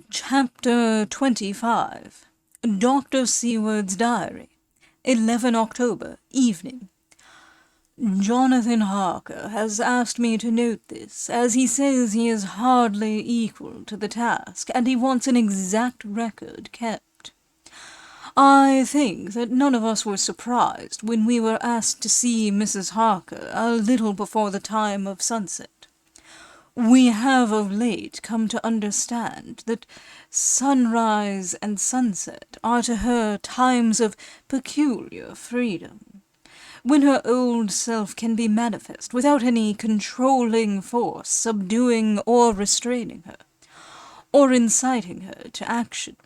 Chapter 25 Dr. Seward's Diary 11 October, evening. Jonathan Harker has asked me to note this, as he says he is hardly equal to the task, and he wants an exact record kept. I think that none of us were surprised when we were asked to see Mrs. Harker a little before the time of sunset. We have of late come to understand that sunrise and sunset are to her times of peculiar freedom, when her old self can be manifest without any controlling force subduing or restraining her, or inciting her to action.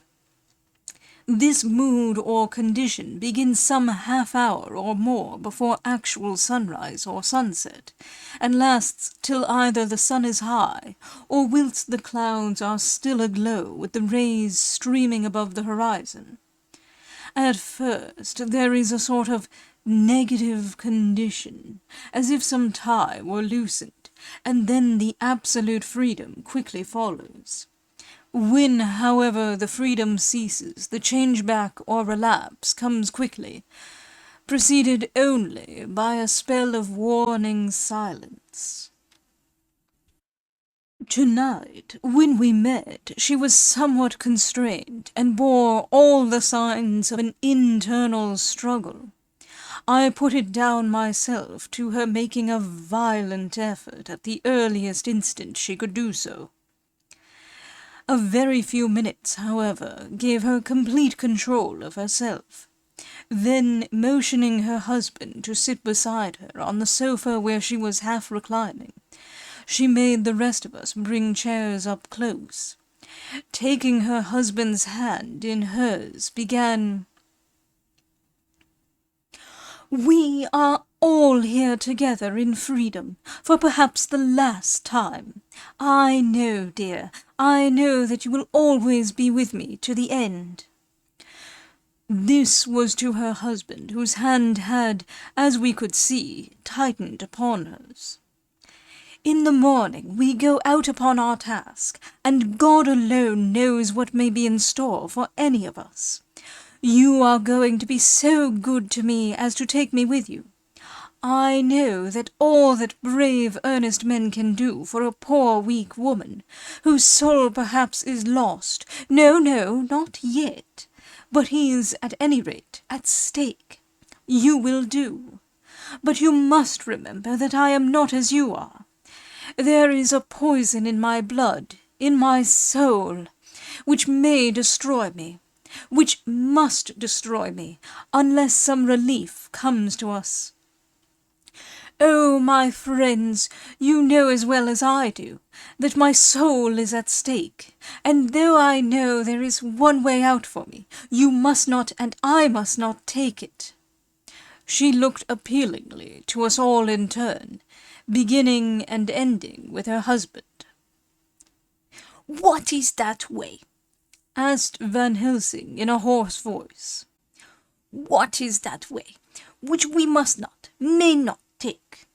This mood or condition begins some half-hour or more before actual sunrise or sunset, and lasts till either the sun is high, or whilst the clouds are still aglow with the rays streaming above the horizon. At first there is a sort of negative condition, as if some tie were loosened, and then the absolute freedom quickly follows. When, however, the freedom ceases, the change back or relapse comes quickly, preceded only by a spell of warning silence. Tonight, when we met, she was somewhat constrained, and bore all the signs of an internal struggle. I put it down myself to her making a violent effort at the earliest instant she could do so. A very few minutes, however, gave her complete control of herself. Then, motioning her husband to sit beside her on the sofa where she was half reclining, she made the rest of us bring chairs up close. Taking her husband's hand in hers, began, "We are all here together in freedom, for perhaps the last time. I know, dear, I know that you will always be with me to the end." This was to her husband, whose hand had, as we could see, tightened upon hers. "In the morning we go out upon our task, and God alone knows what may be in store for any of us. You are going to be so good to me as to take me with you. I know that all that brave, earnest men can do for a poor, weak woman, whose soul perhaps is lost, no, not yet, but is, at any rate, at stake, you will do. But you must remember that I am not as you are. There is a poison in my blood, in my soul, which may destroy me, which must destroy me, unless some relief comes to us. Oh, my friends, you know as well as I do that my soul is at stake, and though I know there is one way out for me, you must not and I must not take it." She looked appealingly to us all in turn, beginning and ending with her husband. "What is that way?" asked Van Helsing in a hoarse voice. "What is that way, which we must not, may not take?"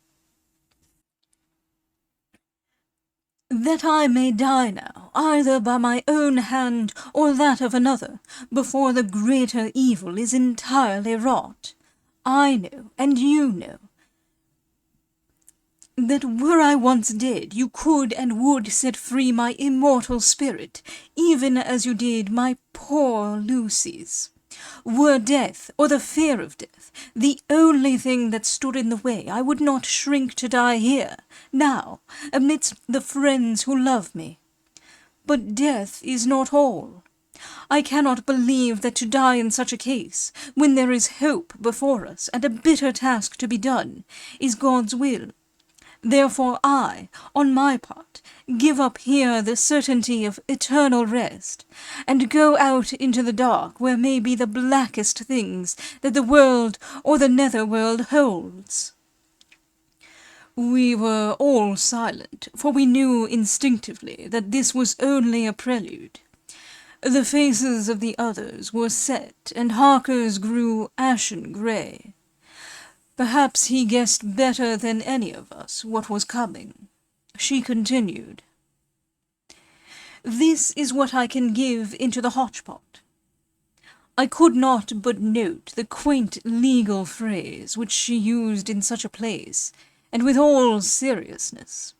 "That I may die now, either by my own hand or that of another, before the greater evil is entirely wrought. I know, and you know, that were I once dead, you could and would set free my immortal spirit, even as you did my poor Lucy's. Were death, or the fear of death, the only thing that stood in the way, I would not shrink to die here, now, amidst the friends who love me. But death is not all. I cannot believe that to die in such a case, when there is hope before us and a bitter task to be done, is God's will. Therefore I, on my part, give up here the certainty of eternal rest, and go out into the dark where may be the blackest things that the world or the nether world holds." We were all silent, for we knew instinctively that this was only a prelude. The faces of the others were set, and Harker's grew ashen grey. Perhaps he guessed better than any of us what was coming. She continued, This is what I can give into the hotchpot. I could not but note the quaint legal phrase which she used in such a place, and with all seriousness.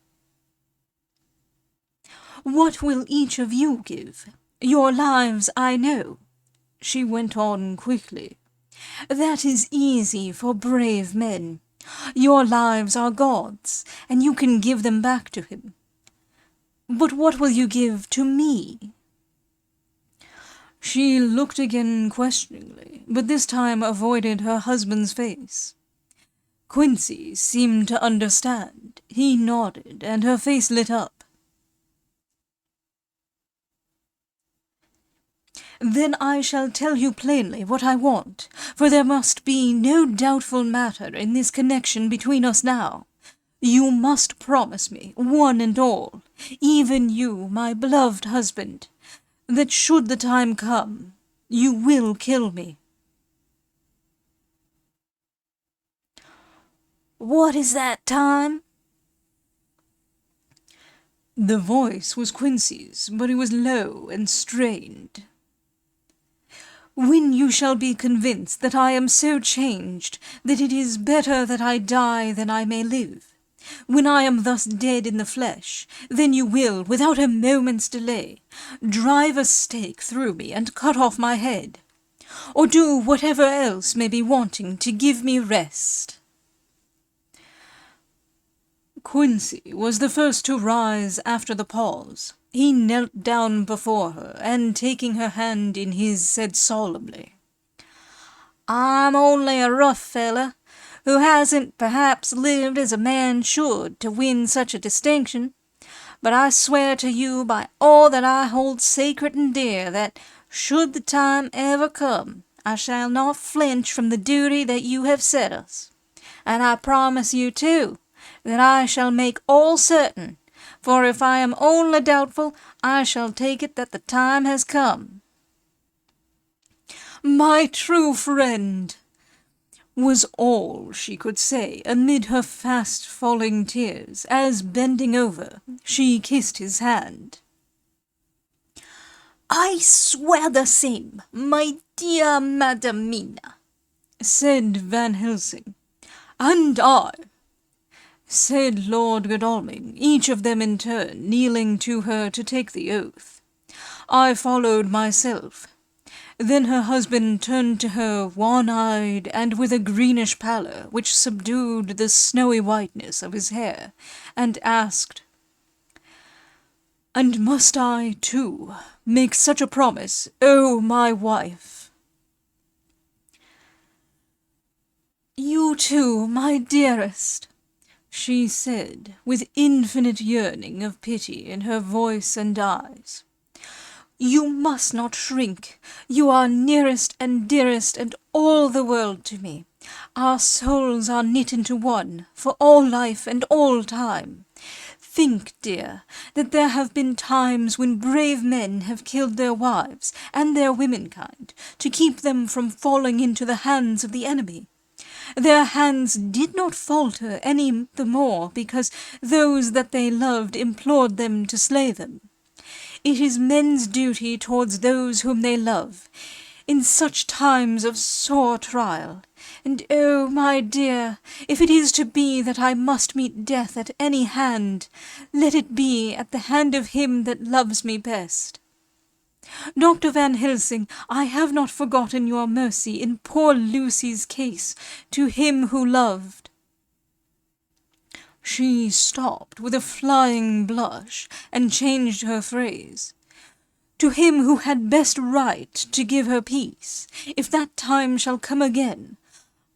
What will each of you give? Your lives, I know, she went on quickly. That is easy for brave men. Your lives are God's, and you can give them back to him. But what will you give to me? She looked again questioningly, but this time avoided her husband's face. Quincy seemed to understand. He nodded, and her face lit up. Then I shall tell you plainly what I want, for there must be no doubtful matter in this connection between us now. You must promise me, one and all, even you, my beloved husband, that should the time come, you will kill me. What is that time? The voice was Quincy's, but it was low and strained. When you shall be convinced that I am so changed that it is better that I die than I may live. When I am thus dead in the flesh, then you will, without a moment's delay, drive a stake through me and cut off my head, or do whatever else may be wanting to give me rest. Quincy was the first to rise after the pause. He knelt down before her, and taking her hand in his, said solemnly, I'm only a rough fella, who hasn't perhaps lived as a man should to win such a distinction, but I swear to you by all that I hold sacred and dear that, should the time ever come, I shall not flinch from the duty that you have set us. And I promise you, too, that I shall make all certain, for if I am only doubtful, I shall take it that the time has come. My true friend, was all she could say amid her fast-falling tears, as, bending over, she kissed his hand. I swear the same, my dear Madamina, said Van Helsing. And I, said Lord Godalming, each of them in turn, kneeling to her to take the oath. I followed myself. Then her husband turned to her, wan-eyed, and with a greenish pallor which subdued the snowy whiteness of his hair, and asked, And must I, too, make such a promise, O my wife? You too, my dearest, she said, with infinite yearning of pity in her voice and eyes. You must not shrink. You are nearest and dearest and all the world to me. Our souls are knit into one, for all life and all time. Think, dear, that there have been times when brave men have killed their wives and their womenkind to keep them from falling into the hands of the enemy. Their hands did not falter any the more because those that they loved implored them to slay them. It is men's duty towards those whom they love, in such times of sore trial. And oh, my dear, if it is to be that I must meet death at any hand, let it be at the hand of him that loves me best. Dr. Van Helsing, I have not forgotten your mercy in poor Lucy's case to him who loved. She stopped with a flying blush, and changed her phrase. To him who had best right to give her peace, if that time shall come again,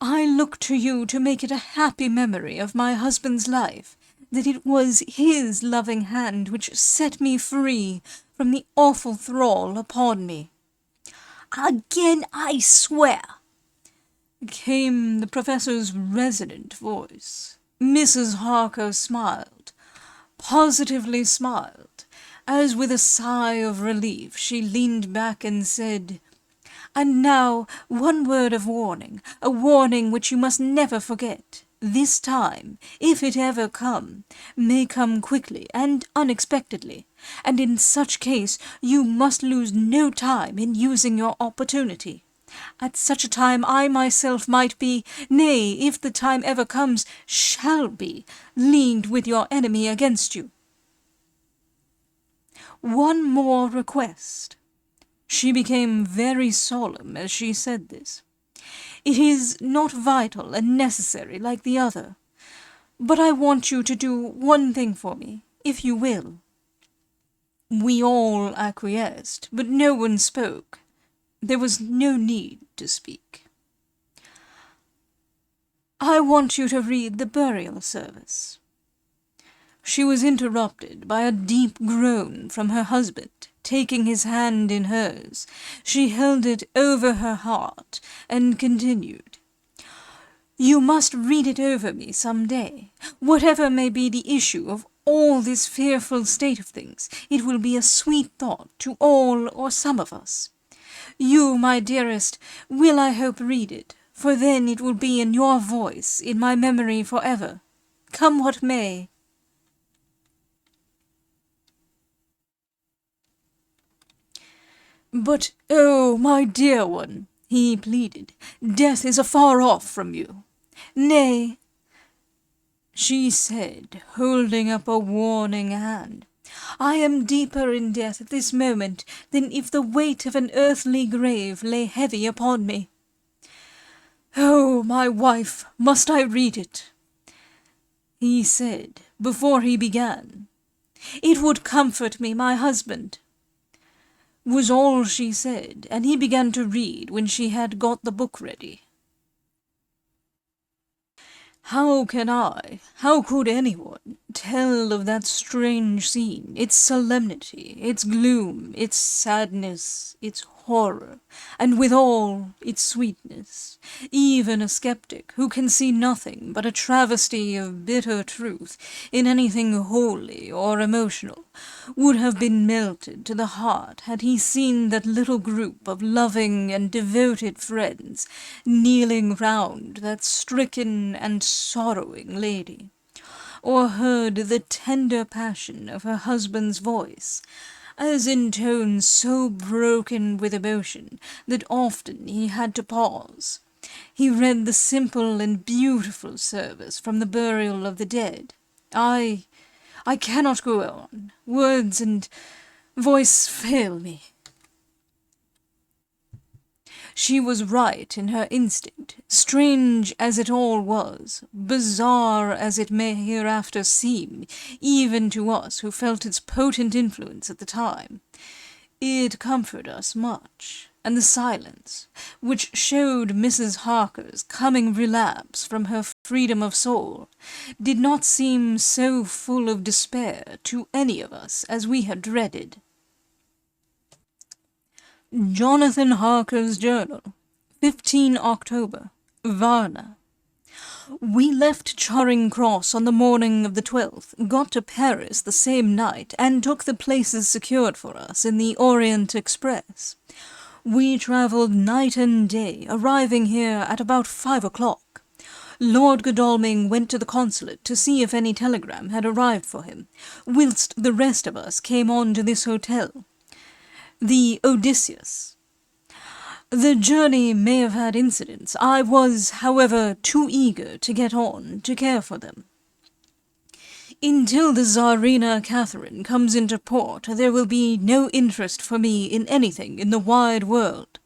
I look to you to make it a happy memory of my husband's life, that it was his loving hand which set me free from the awful thrall upon me. Again I swear, came the professor's resonant voice. Mrs. Harker smiled, positively smiled, as with a sigh of relief she leaned back and said, And now one word of warning, a warning which you must never forget. This time, if it ever come, may come quickly and unexpectedly, and in such case you must lose no time in using your opportunity. At such a time I myself might be, nay, if the time ever comes, shall be, leagued with your enemy against you. One more request. She became very solemn as she said this. It is not vital and necessary like the other, but I want you to do one thing for me, if you will. We all acquiesced, but no one spoke. There was no need to speak. I want you to read the burial service. She was interrupted by a deep groan from her husband. Taking his hand in hers, she held it over her heart and continued, "You must read it over me some day. Whatever may be the issue of all this fearful state of things, it will be a sweet thought to all or some of us. You, my dearest, will I hope read it, for then it will be in your voice, in my memory forever, come what may." "But, oh, my dear one," he pleaded, "death is afar off from you." "Nay," she said, holding up a warning hand, "I am deeper in death at this moment than if the weight of an earthly grave lay heavy upon me. Oh, my wife, must I read it?" he said, before he began. "It would comfort me, my husband," was all she said, and he began to read when she had got the book ready. How could anyone, tell of that strange scene, its solemnity, its gloom, its sadness, its horror, and withal its sweetness? Even a skeptic, who can see nothing but a travesty of bitter truth in anything holy or emotional, would have been melted to the heart had he seen that little group of loving and devoted friends kneeling round that stricken and sorrowing lady, or heard the tender passion of her husband's voice, as in tones so broken with emotion that often he had to pause. He read the simple and beautiful service from the burial of the dead. I cannot go on. Words and voice fail me. She was right in her instinct, strange as it all was, bizarre as it may hereafter seem, even to us who felt its potent influence at the time. It comforted us much, and the silence, which showed Mrs. Harker's coming relapse from her freedom of soul, did not seem so full of despair to any of us as we had dreaded. Jonathan Harker's Journal, 15 October, Varna. We left Charing Cross on the morning of the 12th, got to Paris the same night, and took the places secured for us in the Orient Express. We travelled night and day, arriving here at about 5 o'clock. Lord Godalming went to the consulate to see if any telegram had arrived for him, whilst the rest of us came on to this hotel, the Odysseus. The journey may have had incidents. I was, however, too eager to get on to care for them. Until the Tsarina Catherine comes into port, there will be no interest for me in anything in the wide world.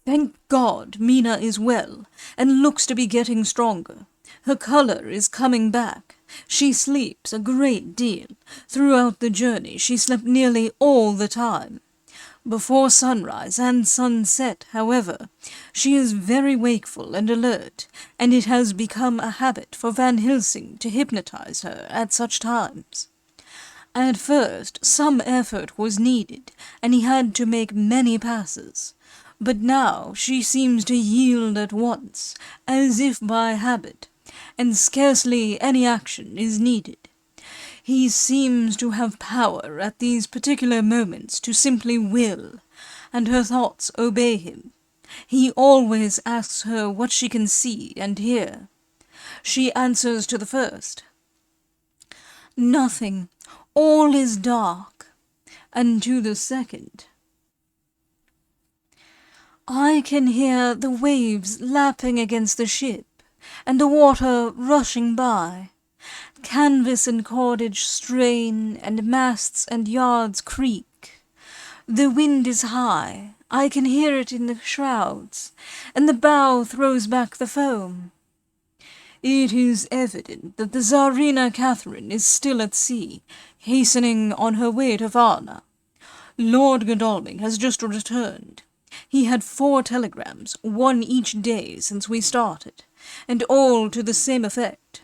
Thank God, Mina is well, and looks to be getting stronger. Her colour is coming back. She sleeps a great deal. Throughout the journey she slept nearly all the time. Before sunrise and sunset, however, she is very wakeful and alert, and it has become a habit for Van Helsing to hypnotize her at such times. At first some effort was needed, and he had to make many passes, but now she seems to yield at once, as if by habit, and scarcely any action is needed. He seems to have power at these particular moments to simply will, and her thoughts obey him. He always asks her what she can see and hear. She answers to the first, "Nothing, all is dark," and to the second, "I can hear the waves lapping against the ship, and the water rushing by. Canvas and cordage strain, and masts and yards creak. The wind is high, I can hear it in the shrouds, and the bow throws back the foam. It is evident that the Tsarina Catherine is still at sea, hastening on her way to Varna. Lord Godalming has just returned. He had 4 telegrams, 1 each day since we started, and all to the same effect,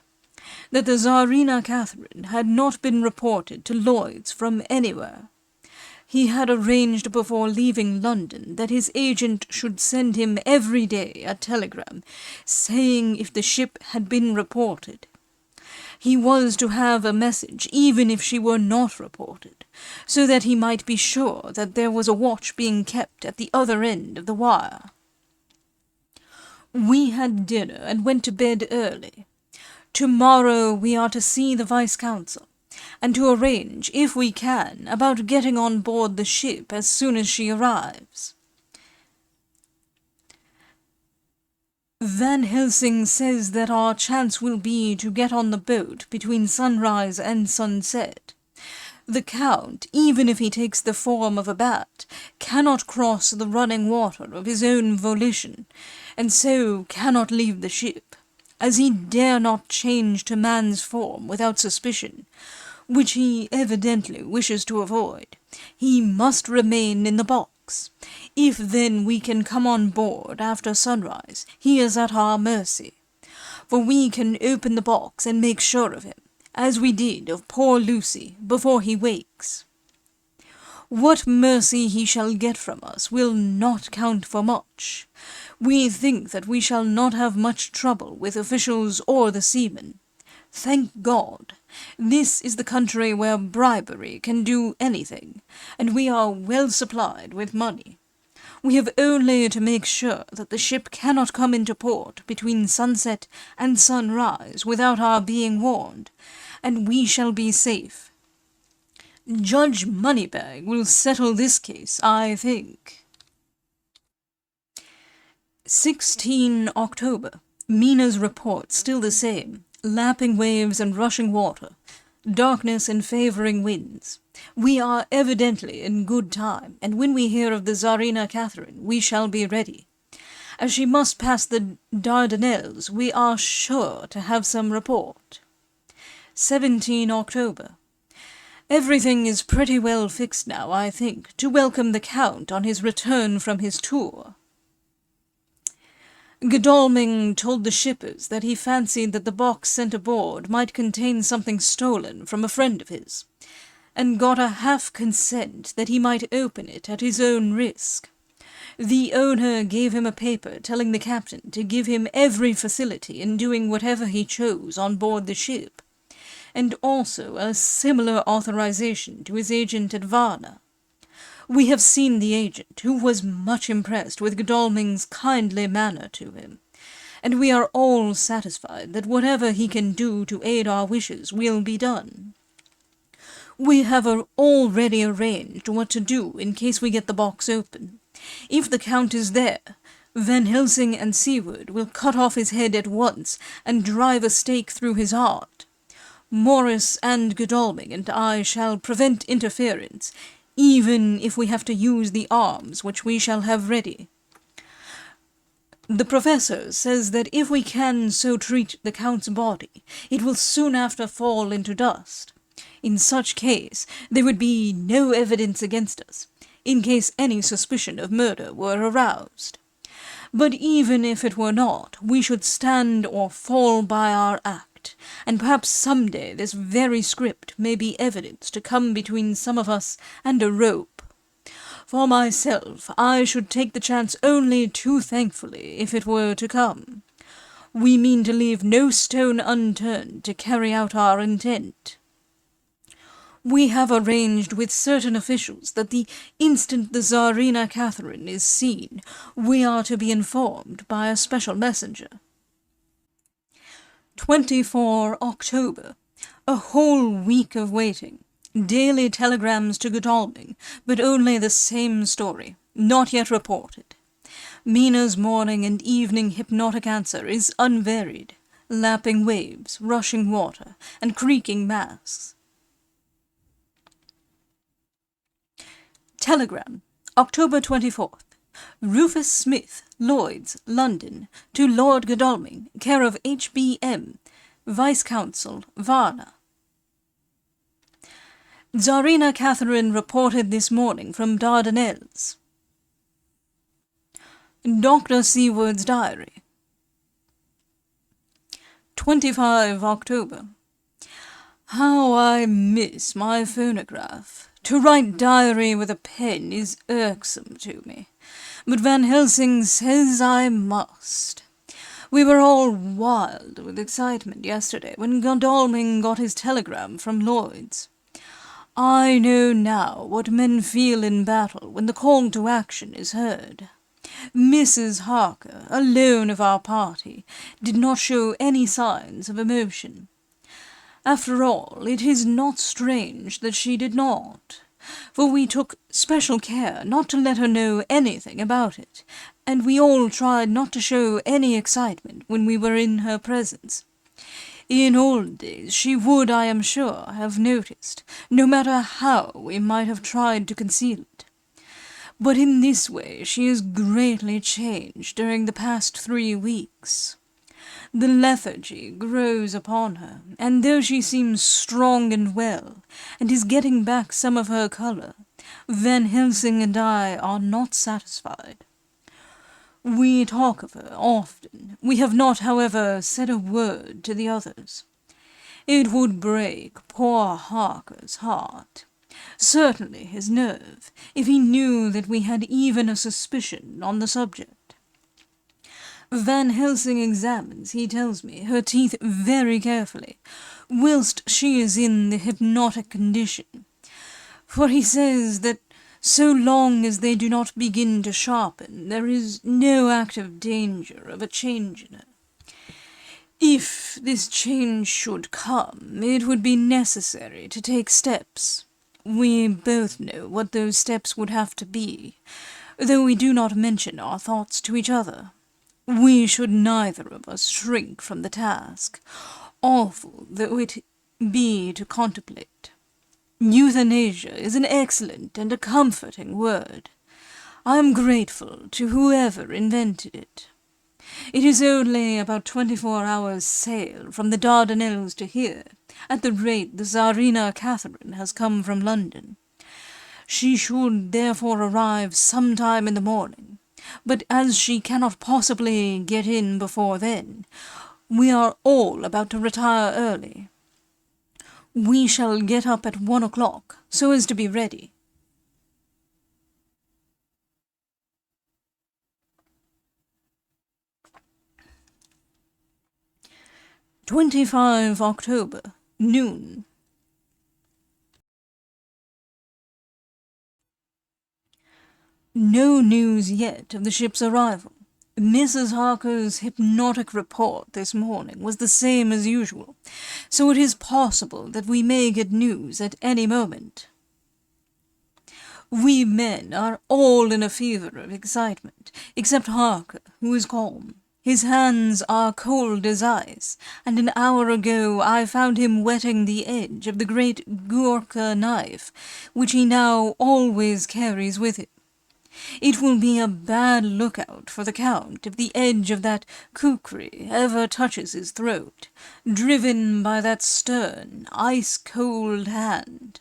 that the Tsarina Catherine had not been reported to Lloyd's from anywhere. He had arranged before leaving London that his agent should send him every day a telegram saying if the ship had been reported. He was to have a message even if she were not reported, so that he might be sure that there was a watch being kept at the other end of the wire. We had dinner and went to bed early. Tomorrow we are to see the Vice-Consul, and to arrange, if we can, about getting on board the ship as soon as she arrives. Van Helsing says that our chance will be to get on the boat between sunrise and sunset. The Count, even if he takes the form of a bat, cannot cross the running water of his own volition, and so cannot leave the ship, as he dare not change to man's form without suspicion, which he evidently wishes to avoid. He must remain in the box. If then we can come on board after sunrise, he is at our mercy, for we can open the box and make sure of him, as we did of poor Lucy, before he wakes. What mercy he shall get from us will not count for much. We think that we shall not have much trouble with officials or the seamen. Thank God! This is the country where bribery can do anything, and we are well supplied with money. We have only to make sure that the ship cannot come into port between sunset and sunrise without our being warned, and we shall be safe. Judge Moneybag will settle this case, I think. 16 October. Mina's report still the same. Lapping waves and rushing water. Darkness and favouring winds. We are evidently in good time, and when we hear of the Tsarina Catherine, we shall be ready. As she must pass the Dardanelles, we are sure to have some report. 17 October. Everything is pretty well fixed now, I think, to welcome the Count on his return from his tour. Godalming told the shippers that he fancied that the box sent aboard might contain something stolen from a friend of his, and got a half-consent that he might open it at his own risk. The owner gave him a paper telling the captain to give him every facility in doing whatever he chose on board the ship, and also a similar authorization to his agent at Varna. We have seen the agent, who was much impressed with Godalming's kindly manner to him, and we are all satisfied that whatever he can do to aid our wishes will be done. We have already arranged what to do in case we get the box open. If the Count is there, Van Helsing and Seward will cut off his head at once and drive a stake through his heart. Morris and Godalming and I shall prevent interference, even if we have to use the arms which we shall have ready. The Professor says that if we can so treat the Count's body, it will soon after fall into dust. In such case, there would be no evidence against us, in case any suspicion of murder were aroused. But even if it were not, we should stand or fall by our act, and perhaps some day this very script may be evidence to come between some of us and a rope. For myself, I should take the chance only too thankfully if it were to come. We mean to leave no stone unturned to carry out our intent. We have arranged with certain officials that the instant the Tsarina Catherine is seen, we are to be informed by a special messenger. 24 October. A whole week of waiting. Daily telegrams to Godalming, but only the same story, not yet reported. Mina's morning and evening hypnotic answer is unvaried. Lapping waves, rushing water, and creaking masts. Telegram, October 24th. Rufus Smith, Lloyd's, London, to Lord Godalming, care of H.B.M., Vice-Consul, Varna. Tsarina Catherine reported this morning from Dardanelles. Dr. Seward's diary. 25 October. How I miss my phonograph. To write diary with a pen is irksome to me, but Van Helsing says I must. We were all wild with excitement yesterday when Godalming got his telegram from Lloyd's. I know now what men feel in battle when the call to action is heard. Mrs. Harker, alone of our party, did not show any signs of emotion. After all, it is not strange that she did not, for we took special care not to let her know anything about it, and we all tried not to show any excitement when we were in her presence. In old days she would, I am sure, have noticed, no matter how we might have tried to conceal it. But in this way she is greatly changed during the past 3 weeks. The lethargy grows upon her, and though she seems strong and well, and is getting back some of her colour, Van Helsing and I are not satisfied. We talk of her often. We have not, however, said a word to the others. It would break poor Harker's heart, certainly his nerve, if he knew that we had even a suspicion on the subject. Van Helsing examines, he tells me, her teeth very carefully, whilst she is in the hypnotic condition, for he says that so long as they do not begin to sharpen, there is no active danger of a change in her. If this change should come, it would be necessary to take steps. We both know what those steps would have to be, though we do not mention our thoughts to each other. We should neither of us shrink from the task, awful though it be to contemplate. Euthanasia is an excellent and a comforting word. I am grateful to whoever invented it. It is only about 24 hours' sail from the Dardanelles to here, at the rate the Tsarina Catherine has come from London. She should therefore arrive some time in the morning, but as she cannot possibly get in before then, we are all about to retire early. We shall get up at 1 o'clock, so as to be ready. "25 October, noon. No news yet of the ship's arrival. Mrs. Harker's hypnotic report this morning was the same as usual, so it is possible that we may get news at any moment. We men are all in a fever of excitement, except Harker, who is calm. His hands are cold as ice, and an hour ago I found him wetting the edge of the great Gurkha knife, which he now always carries with him. It will be a bad lookout for the Count if the edge of that kukri ever touches his throat, driven by that stern, ice-cold hand.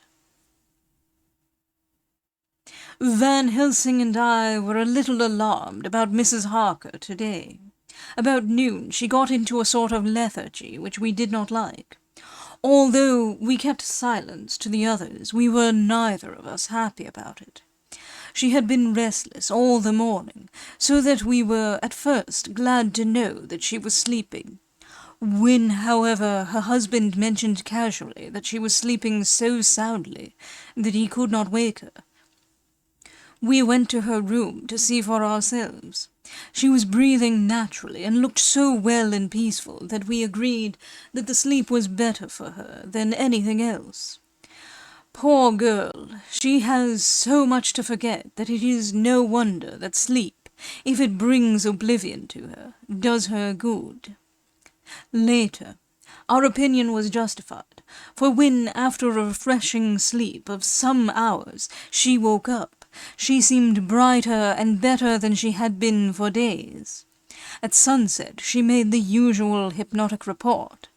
Van Helsing and I were a little alarmed about Mrs. Harker today. About noon she got into a sort of lethargy which we did not like. Although we kept silence to the others, we were neither of us happy about it. She had been restless all the morning, so that we were at first glad to know that she was sleeping. When, however, her husband mentioned casually that she was sleeping so soundly that he could not wake her, we went to her room to see for ourselves. She was breathing naturally and looked so well and peaceful that we agreed that the sleep was better for her than anything else. Poor girl, she has so much to forget that it is no wonder that sleep, if it brings oblivion to her, does her good. Later, our opinion was justified, for when, after a refreshing sleep of some hours, she woke up, she seemed brighter and better than she had been for days. At sunset she made the usual hypnotic report.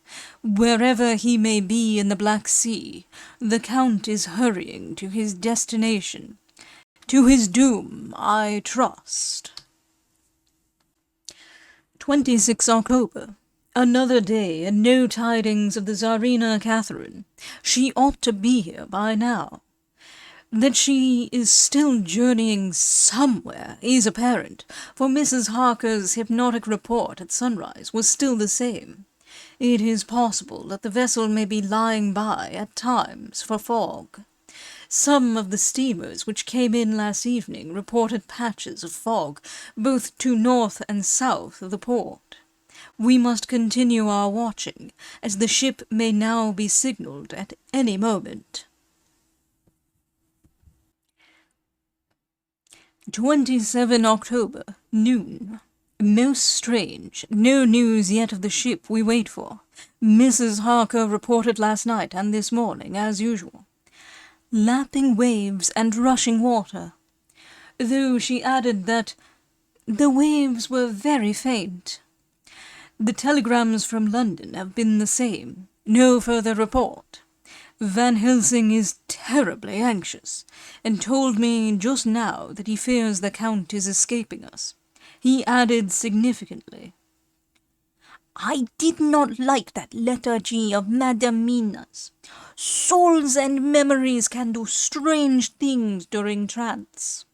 Wherever he may be in the Black Sea, the Count is hurrying to his destination. To his doom, I trust. 26 October. Another day, and no tidings of the Tsarina Catherine. She ought to be here by now. That she is still journeying somewhere is apparent, for Mrs. Harker's hypnotic report at sunrise was still the same. It is possible that the vessel may be lying by, at times, for fog. Some of the steamers which came in last evening reported patches of fog, both to north and south of the port. We must continue our watching, as the ship may now be signalled at any moment. 27 October, noon. Most strange. No news yet of the ship we wait for. Mrs. Harker reported last night and this morning, as usual. Lapping waves and rushing water, though she added that the waves were very faint. The telegrams from London have been the same. No further report. Van Helsing is terribly anxious, and told me just now that he fears the Count is escaping us. He added significantly, I did not like that lethargy of Madame Mina's. Souls and memories can do strange things during trance.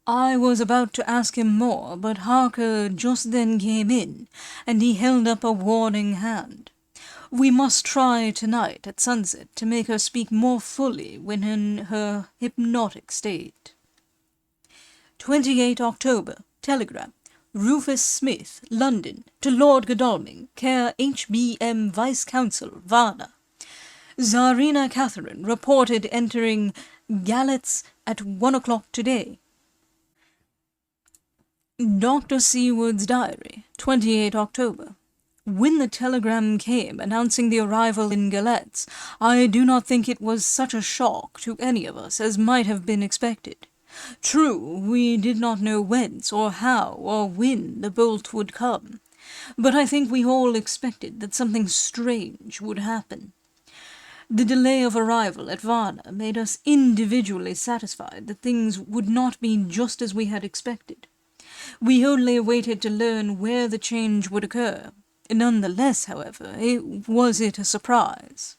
I was about to ask him more, but Harker just then came in, and he held up a warning hand. We must try tonight at sunset to make her speak more fully when in her hypnotic state. 28 October. Telegram. Rufus Smith, London, to Lord Godalming, care H.B.M. Vice-Consul, Varna. Tsarina Catherine reported entering Galatz at 1 o'clock today. Dr. Seward's Diary, 28 October. When the telegram came announcing the arrival in Galatz, I do not think it was such a shock to any of us as might have been expected. True, we did not know whence or how or when the bolt would come, but I think we all expected that something strange would happen. The delay of arrival at Varna made us individually satisfied that things would not be just as we had expected. We only waited to learn where the change would occur. None the less, however, was it a surprise.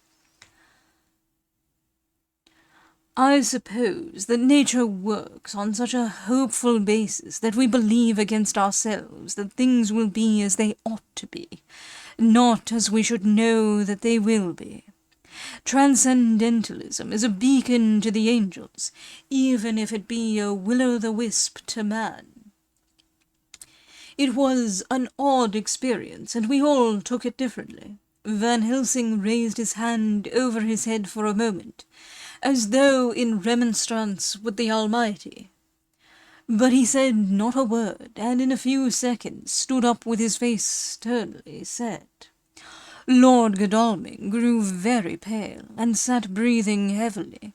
I suppose that nature works on such a hopeful basis that we believe against ourselves that things will be as they ought to be, not as we should know that they will be. Transcendentalism is a beacon to the angels, even if it be a will-o'-the-wisp to man. It was an odd experience, and we all took it differently. Van Helsing raised his hand over his head for a moment, as though in remonstrance with the Almighty. But he said not a word, and in a few seconds stood up with his face sternly set. Lord Godalming grew very pale, and sat breathing heavily.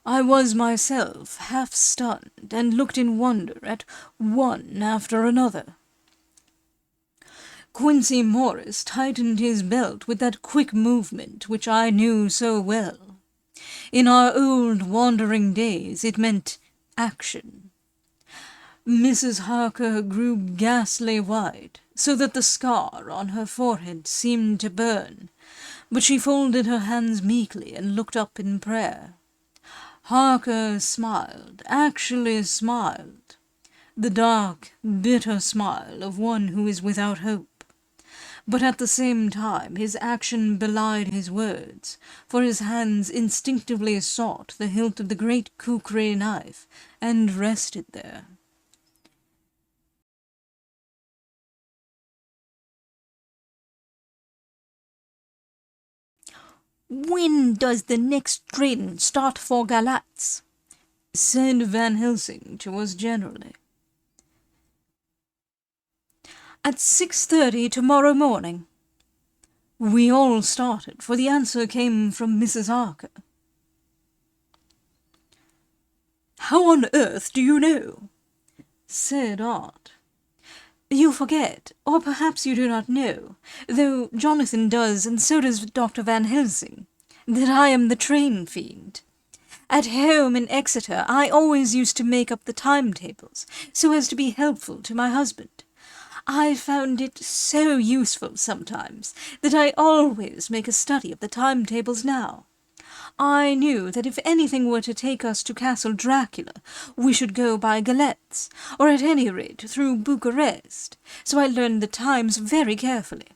I was myself half stunned, and looked in wonder at one after another. Quincey Morris tightened his belt with that quick movement which I knew so well. In our old wandering days it meant action. Mrs. Harker grew ghastly white, so that the scar on her forehead seemed to burn, but she folded her hands meekly and looked up in prayer. Harker smiled, actually smiled, the dark, bitter smile of one who is without hope. But at the same time his action belied his words, for his hands instinctively sought the hilt of the great kukri knife, and rested there. When does the next train start for Galatz? Said Van Helsing to us generally. At 6:30 tomorrow morning. We all started, for the answer came from Mrs. Harker. How on earth do you know? Said Aunt. You forget, or perhaps you do not know, though Jonathan does, and so does Dr. Van Helsing, that I am the train fiend. At home in Exeter I always used to make up the timetables, so as to be helpful to my husband. I found it so useful sometimes that I always make a study of the timetables now. I knew that if anything were to take us to Castle Dracula, we should go by Galetz, or at any rate through Bucharest, so I learned the times very carefully.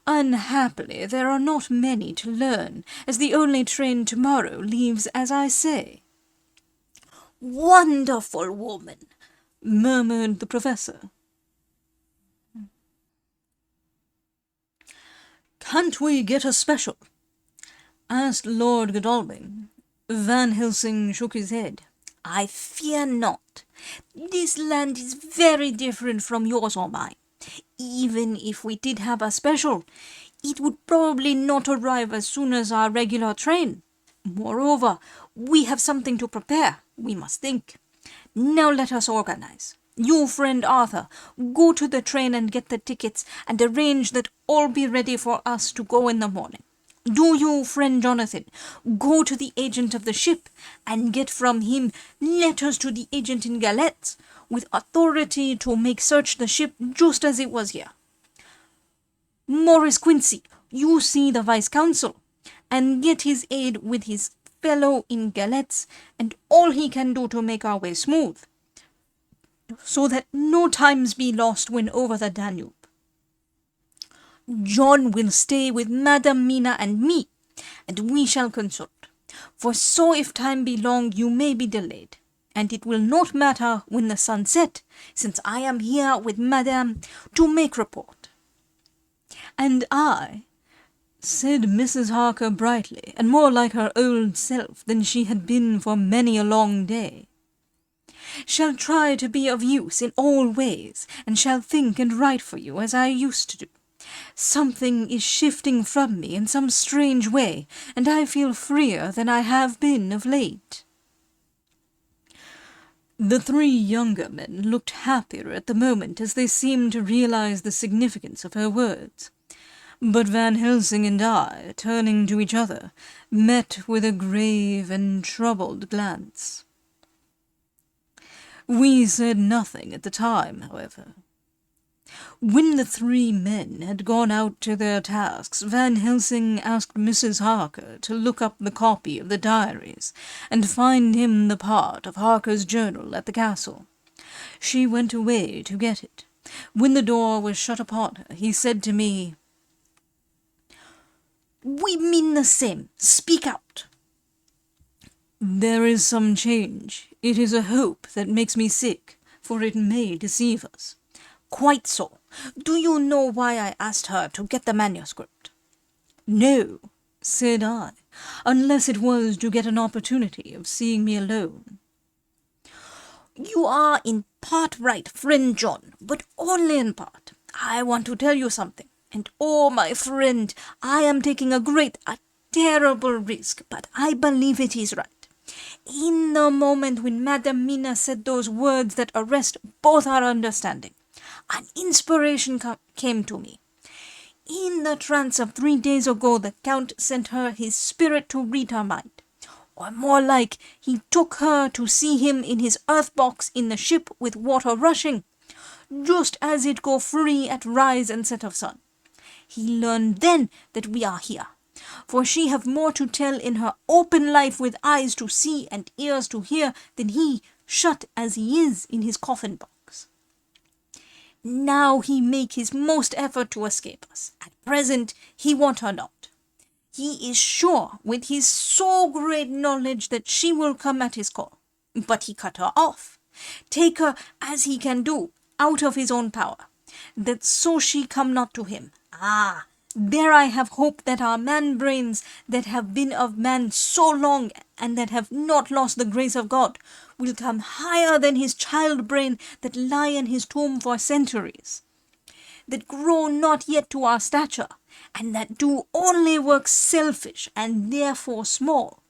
Unhappily, there are not many to learn, as the only train tomorrow leaves as I say. Wonderful woman, murmured the professor. Can't we get a special? Asked Lord Godalming. Van Helsing shook his head. I fear not. This land is very different from yours or mine. Even if we did have a special, it would probably not arrive as soon as our regular train. Moreover, we have something to prepare, we must think. Now let us organize. You, friend Arthur, go to the train and get the tickets, and arrange that all be ready for us to go in the morning. Do you, friend Jonathan, go to the agent of the ship, and get from him letters to the agent in Galetz, with authority to make search the ship just as it was here. Morris Quincy, you see the vice-consul, and get his aid with his fellow in Galetz, and all he can do to make our way smooth, so that no times be lost when over the Danube. John will stay with Madam Mina and me, and we shall consult. For so if time be long, you may be delayed, and it will not matter when the sun set, since I am here with Madame to make report. And I, said Mrs. Harker brightly, and more like her old self than she had been for many a long day, shall try to be of use in all ways, and shall think and write for you as I used to do. Something is shifting from me in some strange way, and I feel freer than I have been of late. The three younger men looked happier at the moment as they seemed to realize the significance of her words. But Van Helsing and I, turning to each other, met with a grave and troubled glance. We said nothing at the time, however. When the three men had gone out to their tasks, Van Helsing asked Mrs. Harker to look up the copy of the Diaries, and find him the part of Harker's journal at the castle. She went away to get it. When the door was shut upon her, he said to me, We mean the same. Speak out. There is some change. It is a hope that makes me sick, for it may deceive us. Quite so. Do you know why I asked her to get the manuscript? No, said I, unless it was to get an opportunity of seeing me alone. You are in part right, friend John, but only in part. I want to tell you something, and oh, my friend, I am taking a terrible risk, but I believe it is right. In the moment when Madam Mina said those words that arrest both our understanding, an inspiration came to me. In the trance of 3 days ago, the Count sent her his spirit to read her mind. Or more like, he took her to see him in his earth box in the ship with water rushing, just as it go free at rise and set of sun. He learned then that we are here, for she have more to tell in her open life with eyes to see and ears to hear than he, shut as he is in his coffin box. Now he make his most effort to escape us. At present he want her not. He is sure with his so great knowledge that she will come at his call. But he cut her off. Take her as he can do, out of his own power, that so she come not to him. Ah, There I have hope that our man-brains that have been of man so long and that have not lost the grace of God will come higher than his child-brain that lie in his tomb for centuries, that grow not yet to our stature, and that do only work selfish and therefore small.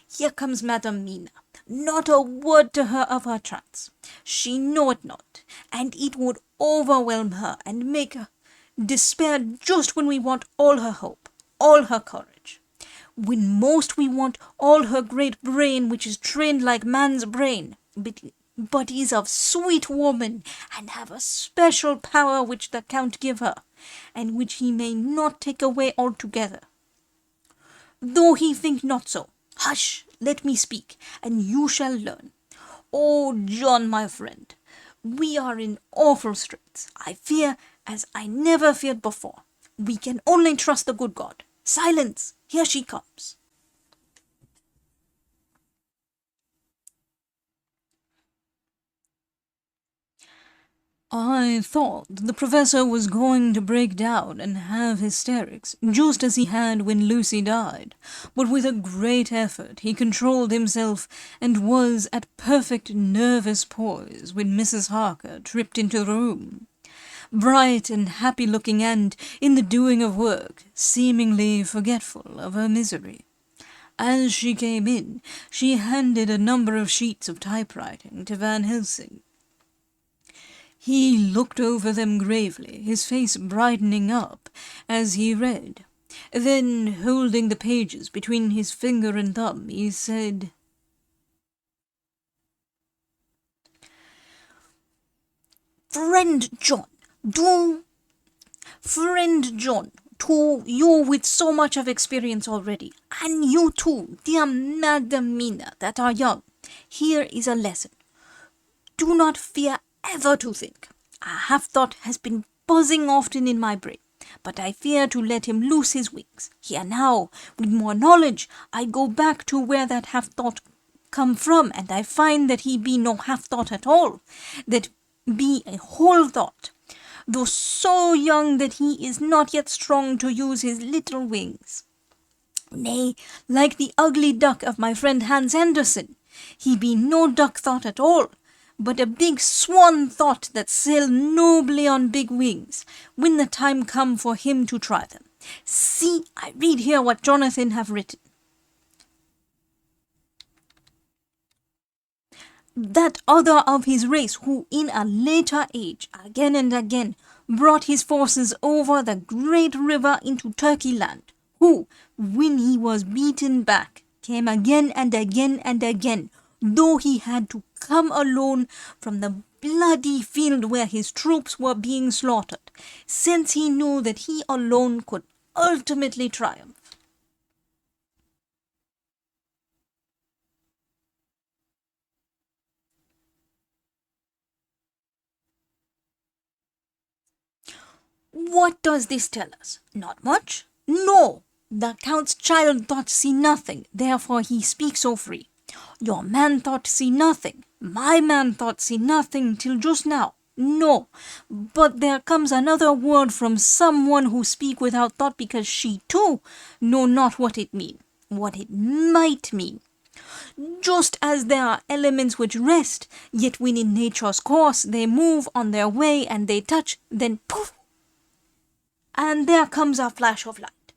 Here comes Madam Mina. Not a word to her of her trance. She know it not, and it would overwhelm her and make her despair just when we want all her hope, all her courage. When most we want all her great brain, which is trained like man's brain, but is of sweet woman, and have a special power which the Count give her, and which he may not take away altogether. Though he think not so, hush, let me speak, and you shall learn. Oh, John, my friend, we are in awful straits. I fear as I never feared before. We can only trust the good God. Silence! Here she comes. I thought the professor was going to break down and have hysterics, just as he had when Lucy died, but with a great effort he controlled himself and was at perfect nervous poise when Mrs. Harker tripped into the room. Bright and happy-looking and, in the doing of work, seemingly forgetful of her misery. As she came in, she handed a number of sheets of typewriting to Van Helsing. He looked over them gravely, his face brightening up as he read. Then, holding the pages between his finger and thumb, he said, Friend John, to you with so much of experience already, and you too, dear Madam Mina, that are young, here is a lesson. Do not fear ever to think. A half-thought has been buzzing often in my brain, but I fear to let him loose his wings. Here now, with more knowledge, I go back to where that half-thought come from, and I find that he be no half-thought at all, that be a whole thought, though so young that he is not yet strong to use his little wings. Nay, like the ugly duck of my friend Hans Andersen, he be no duck thought at all, but a big swan thought that sail nobly on big wings, when the time come for him to try them. See, I read here what Jonathan have written. That other of his race who in a later age again and again brought his forces over the great river into Turkey land, who, when he was beaten back, came again and again and again, though he had to come alone from the bloody field where his troops were being slaughtered, since he knew that he alone could ultimately triumph. What does this tell us? Not much? No! The Count's child thought see nothing, therefore he speaks so free. Your man thought see nothing, my man thought see nothing till just now. No, but there comes another word from someone who speak without thought, because she too know not what it mean, what it might mean. Just as there are elements which rest, yet when in nature's course they move on their way and they touch, then poof! And there comes a flash of light,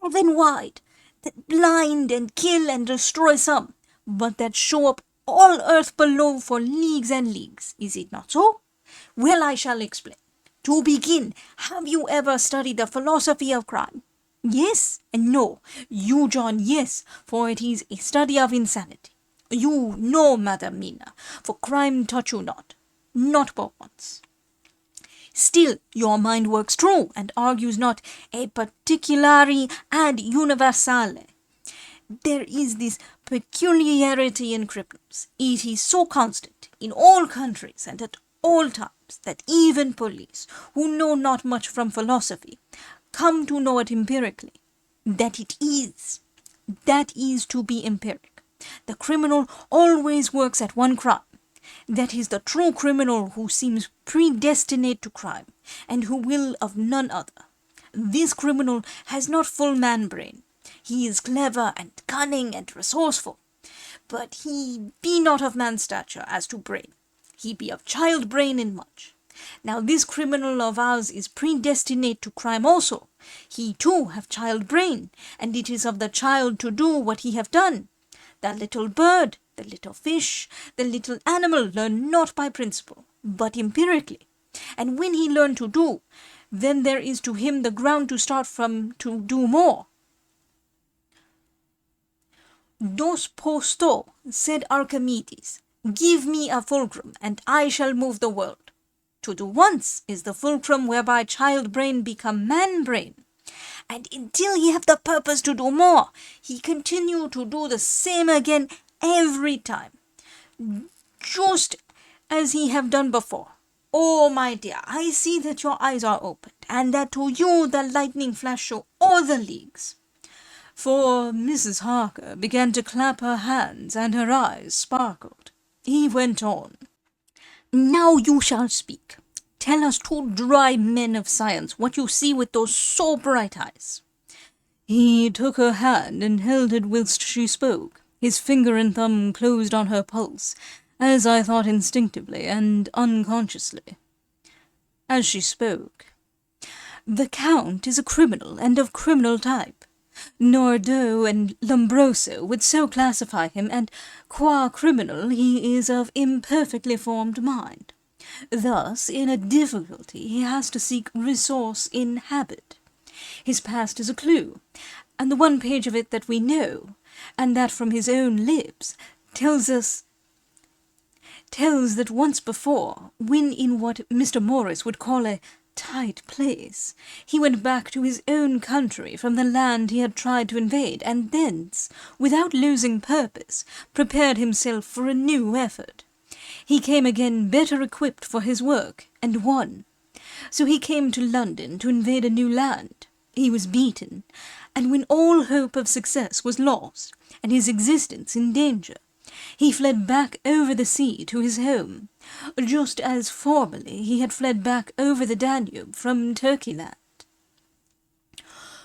heaven wide, that blind and kill and destroy some, but that show up all earth below for leagues and leagues. Is it not so? Well, I shall explain. To begin, have you ever studied the philosophy of crime? Yes and no. You, John, yes, for it is a study of insanity. You, no, Madam Mina, for crime touch you not but once. Still, your mind works true, and argues not a particulari ad universale. There is this peculiarity in criminals. It is so constant in all countries and at all times that even police, who know not much from philosophy, come to know it empirically. That is to be empiric. The criminal always works at one crime. That is the true criminal who seems predestinate to crime, and who will of none other. This criminal has not full man brain. He is clever and cunning and resourceful, but he be not of man's stature as to brain. He be of child brain in much. Now this criminal of ours is predestinate to crime also. He too have child brain, and it is of the child to do what he have done. The little bird, the little fish, the little animal learn not by principle, but empirically. And when he learn to do, then there is to him the ground to start from to do more. Dos posto, said Archimedes, give me a fulcrum, and I shall move the world. To do once is the fulcrum whereby child brain become man brain. And until he have the purpose to do more, he continue to do the same again every time, just as he have done before. Oh, my dear, I see that your eyes are opened, and that to you the lightning flash show all the leagues. For Mrs. Harker began to clap her hands, and her eyes sparkled. He went on. Now you shall speak. Tell us two dry men of science what you see with those so bright eyes. He took her hand and held it whilst she spoke. His finger and thumb closed on her pulse, as I thought instinctively and unconsciously. As she spoke, "The Count is a criminal, and of criminal type. Nordau and Lombroso would so classify him, and qua criminal he is of imperfectly formed mind. Thus, in a difficulty he has to seek resource in habit. His past is a clue, and the one page of it that we know, and that from his own lips, tells that once before, when in what Mr. Morris would call a tight place, he went back to his own country from the land he had tried to invade, and thence, without losing purpose, prepared himself for a new effort. He came again better equipped for his work, and won. So he came to London to invade a new land. He was beaten, and when all hope of success was lost, and his existence in danger, he fled back over the sea to his home, just as formerly he had fled back over the Danube from Turkeyland."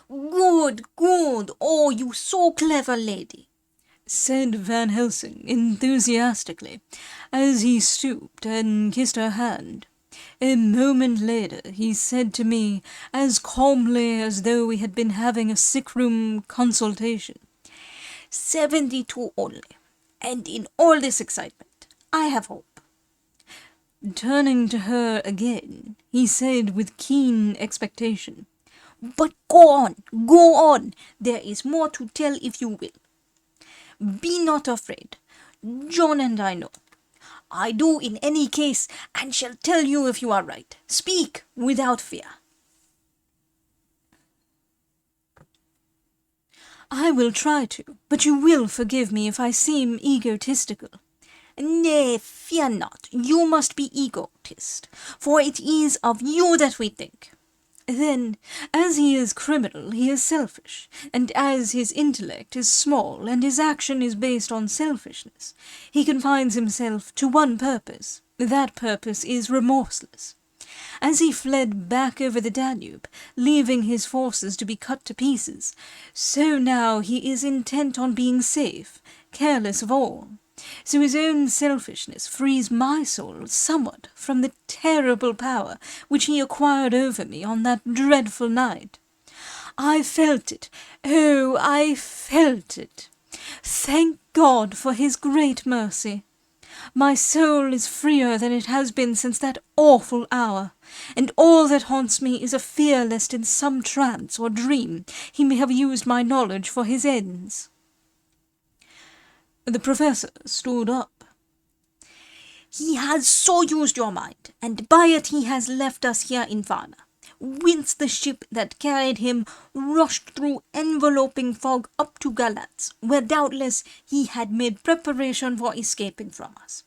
"Good, good, oh, you so clever lady," said Van Helsing enthusiastically, as he stooped and kissed her hand. A moment later he said to me, as calmly as though we had been having a sick-room consultation, 72 only, and in all this excitement, I have hope." Turning to her again, he said with keen expectation, "But go on, there is more to tell if you will. Be not afraid, John and I know. I do in any case, and shall tell you if you are right. Speak without fear." "I will try to, but you will forgive me if I seem egotistical." "Nay, fear not, you must be egotist, for it is of you that we think." "Then, as he is criminal, he is selfish, and as his intellect is small and his action is based on selfishness, he confines himself to one purpose. That purpose is remorseless. As he fled back over the Danube, leaving his forces to be cut to pieces, so now he is intent on being safe, careless of all. So his own selfishness frees my soul somewhat from the terrible power which he acquired over me on that dreadful night. I felt it. Oh, I felt it. Thank God for his great mercy. My soul is freer than it has been since that awful hour, and all that haunts me is a fear lest in some trance or dream he may have used my knowledge for his ends." The professor stood up. "He has so used your mind, and by it he has left us here in Varna, whence the ship that carried him rushed through enveloping fog up to Galatz, where doubtless he had made preparation for escaping from us.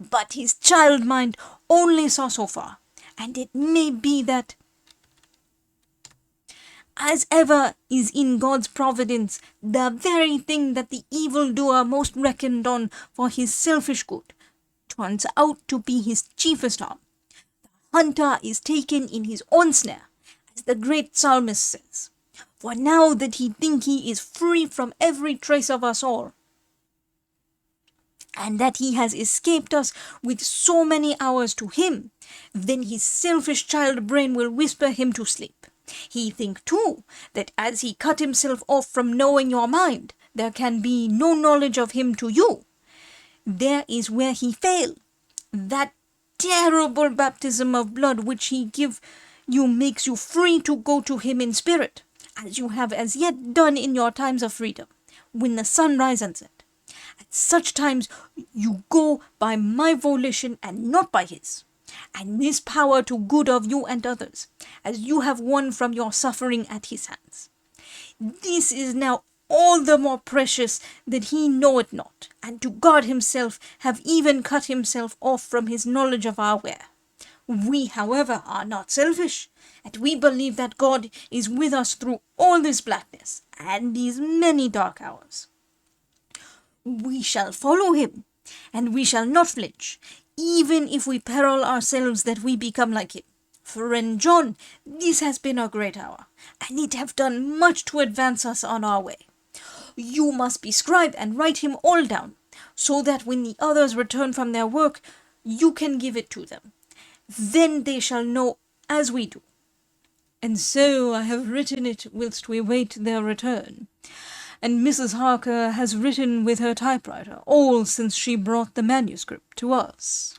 But his child mind only saw so far, and it may be that, as ever is in God's providence, the very thing that the evildoer most reckoned on for his selfish good turns out to be his chiefest harm. The hunter is taken in his own snare, as the great psalmist says. For now that he think he is free from every trace of us all, and that he has escaped us with so many hours to him, then his selfish child brain will whisper him to sleep. He think too that as he cut himself off from knowing your mind, there can be no knowledge of him to you. There is where he fail. That terrible baptism of blood which he give you makes you free to go to him in spirit, as you have as yet done in your times of freedom, when the sun rises it. At such times you go by my volition and not by his, and this power to good of you and others, as you have won from your suffering at his hands. This is now all the more precious that he know it not, and to God himself have even cut himself off from his knowledge of our where. We, however, are not selfish, and we believe that God is with us through all this blackness and these many dark hours. We shall follow him, and we shall not flinch, even if we peril ourselves that we become like him. Friend John, this has been a great hour, and it have done much to advance us on our way. You must be scribe and write him all down, so that when the others return from their work, you can give it to them. Then they shall know as we do. And so I have written it whilst we wait their return. And Mrs. Harker has written with her typewriter all since she brought the manuscript to us.